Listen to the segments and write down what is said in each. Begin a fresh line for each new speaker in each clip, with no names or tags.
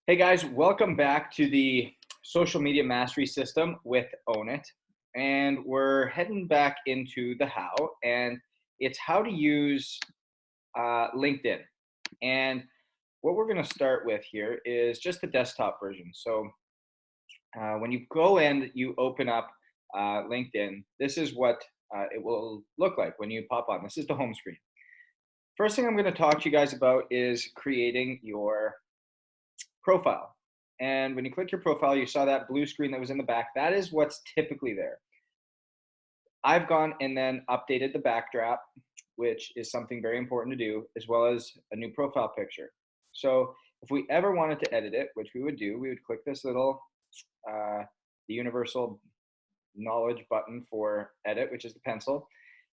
Hey guys, welcome back to the social media mastery system with Own It. And we're heading back into the how, and it's how to use LinkedIn. And what we're going to start with here is just the desktop version. So when you go in, you open up LinkedIn, this is what it will look like when you pop on. This is the home screen. First thing I'm going to talk to you guys about is creating your profile. And when you click your profile, you saw that blue screen that was in the back. That is what's typically there. I've gone and then updated the backdrop, which is something very important to do, as well as a new profile picture. So if we ever wanted to edit it, which we would do, we would click this little, the universal knowledge button for edit, which is the pencil.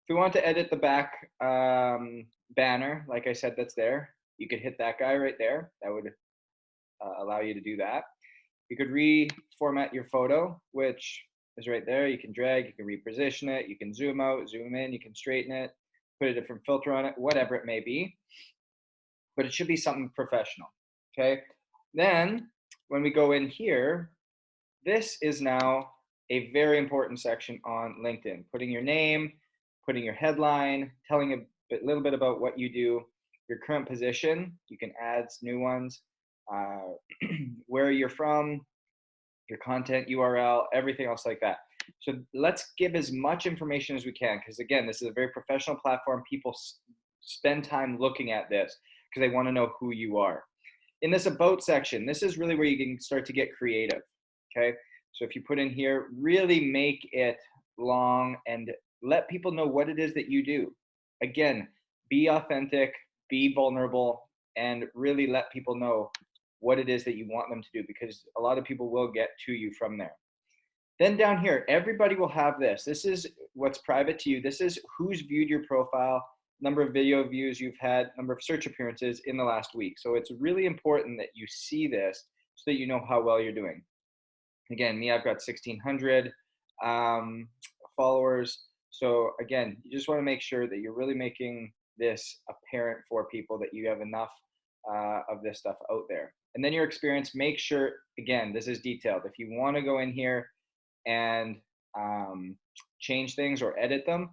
If we want to edit the back banner, like I said, that's there, you could hit that guy right there. That would allow you to do that. You could reformat your photo, which is right there. You can drag, you can reposition it, you can zoom out, zoom in, you can straighten it, put a different filter on it, whatever it may be. But it should be something professional, okay? Then when we go in here, this is now a very important section on LinkedIn. Putting your name, putting your headline, telling a little bit about what you do, your current position. You can add new ones, where you're from, your content URL, everything else like that. So let's give as much information as we can, because again, this is a very professional platform. People spend time looking at this because they want to know who you are. In this about section, this is really where you can start to get creative, okay? So if you put in here, really make it long and let people know what it is that you do. Again, be authentic, be vulnerable, and really let people know what it is that you want them to do, because a lot of people will get to you from there. Then down here, everybody will have this. This is what's private to you. This is who's viewed your profile, number of video views you've had, number of search appearances in the last week. So it's really important that you see this so that you know how well you're doing. Again, me, I've got 1,600 followers. So again, you just want to make sure that you're really making this apparent for people that you have enough of this stuff out there. And then your experience, make sure, again, this is detailed. If you want to go in here and change things or edit them,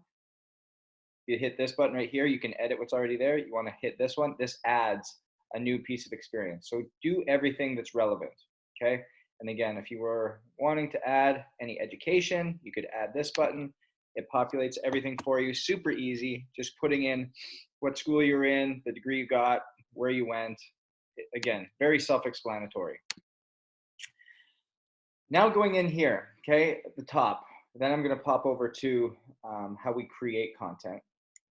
you hit this button right here. You can edit what's already there. You want to hit this one. This adds a new piece of experience. So do everything that's relevant, okay? And again, if you were wanting to add any education, you could add this button. It populates everything for you. Super easy. Just putting in what school you're in, the degree you got, where you went. Again, very self-explanatory. Now going in here, okay, at the top, then I'm going to pop over to how we create content.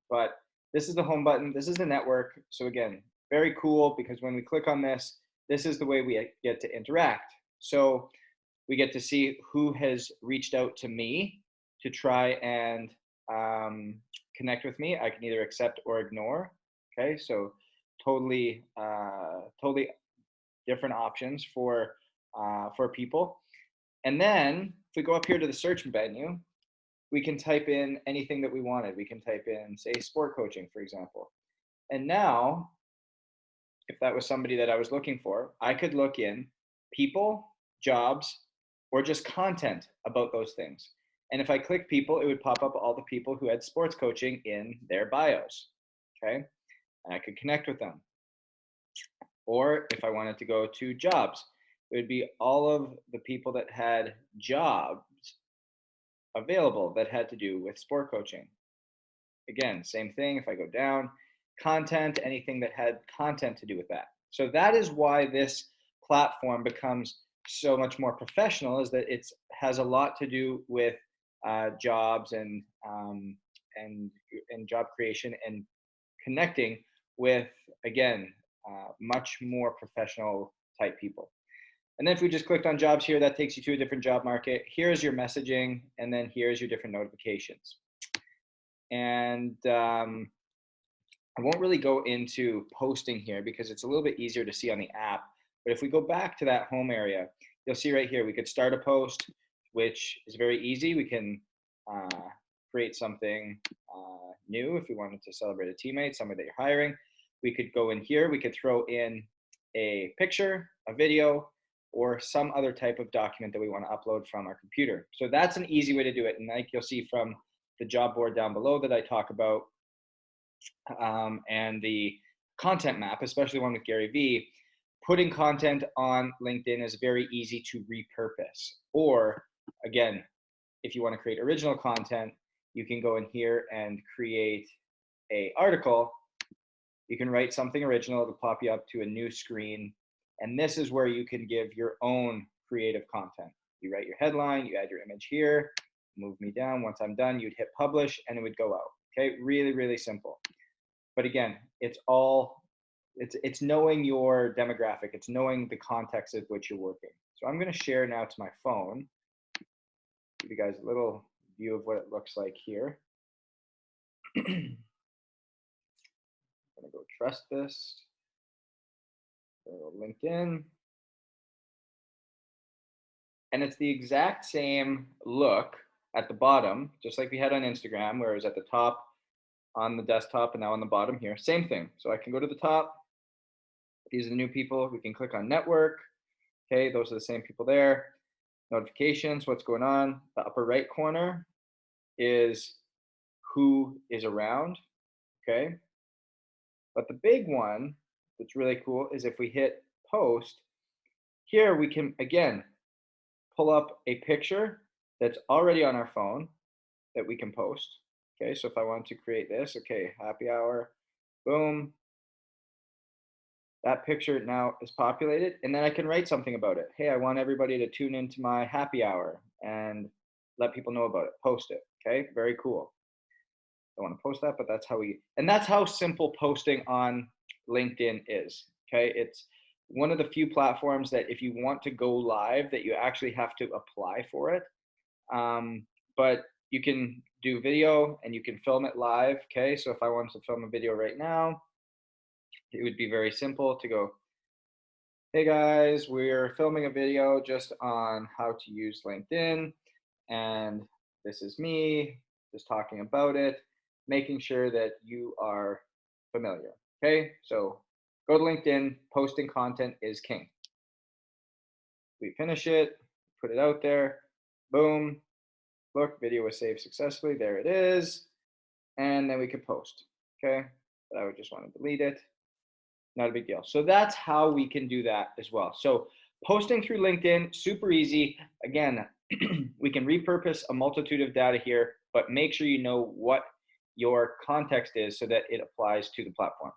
But this is the home button. This is the network. So again, very cool, because when we click on this, this is the way we get to interact. So we get to see who has reached out to me to try and connect with me. I can either accept or ignore. Okay, so totally different options for people. And then if we go up here to the search menu, we can type in anything that we wanted. We can type in, say, sport coaching, for example. And now, if that was somebody that I was looking for, I could look in people, jobs, or just content about those things. And if I click people, it would pop up all the people who had sports coaching in their bios, okay? And I could connect with them. Or if I wanted to go to jobs, it would be all of the people that had jobs available that had to do with sport coaching. Again, same thing. If I go down, content, anything that had content to do with that. So that is why this platform becomes so much more professional, is that it has a lot to do with jobs and job creation and connecting with, again, much more professional type people. And then if we just clicked on jobs here, that takes you to a different job market. Here's your messaging, and then here's your different notifications. And I won't really go into posting here because it's a little bit easier to see on the app. But if we go back to that home area, you'll see right here, we could start a post, which is very easy. We can create something new if we wanted to celebrate a teammate, somebody that you're hiring. We could go in here, we could throw in a picture, a video, or some other type of document that we want to upload from our computer. So that's an easy way to do it. And like you'll see from the job board down below that I talk about, and the content map, especially one with Gary Vee, putting content on LinkedIn is very easy to repurpose. Or again, if you want to create original content, you can go in here and create an article. You can write something original. It'll pop you up to a new screen. And this is where you can give your own creative content. You write your headline, you add your image here, move me down. Once I'm done, you'd hit publish and it would go out. Okay, really, really simple. But again, it's knowing your demographic. It's knowing the context of which you're working. So I'm going to share now to my phone. Give you guys a little view of what it looks like here. I'm going to go trust this. Go LinkedIn. And it's the exact same look at the bottom, just like we had on Instagram, where it was at the top on the desktop and now on the bottom here. Same thing. So I can go to the top. These are the new people. We can click on network. Okay, those are the same people there. Notifications, what's going on. The upper right corner is who is around. Okay. But the big one that's really cool is if we hit post, here we can, again, pull up a picture that's already on our phone that we can post. Okay, so if I want to create this, okay, happy hour, boom. That picture now is populated, and then I can write something about it. Hey, I want everybody to tune into my happy hour and let people know about it, post it. Okay, very cool. I want to post that, but that's how simple posting on LinkedIn is. Okay, it's one of the few platforms that if you want to go live, that you actually have to apply for it. But you can do video and you can film it live. Okay, so if I wanted to film a video right now, it would be very simple to go, hey guys, we're filming a video just on how to use LinkedIn, and this is me just talking about it, making sure that you are familiar. Okay, so go to LinkedIn, posting content is king. We finish it, put it out there, boom, look, video was saved successfully, there it is, and then we could post. Okay, but I would just want to delete it. Not a big deal. So that's how we can do that as well. So posting through LinkedIn, super easy. Again, we can repurpose a multitude of data here, but make sure you know what your context is so that it applies to the platform.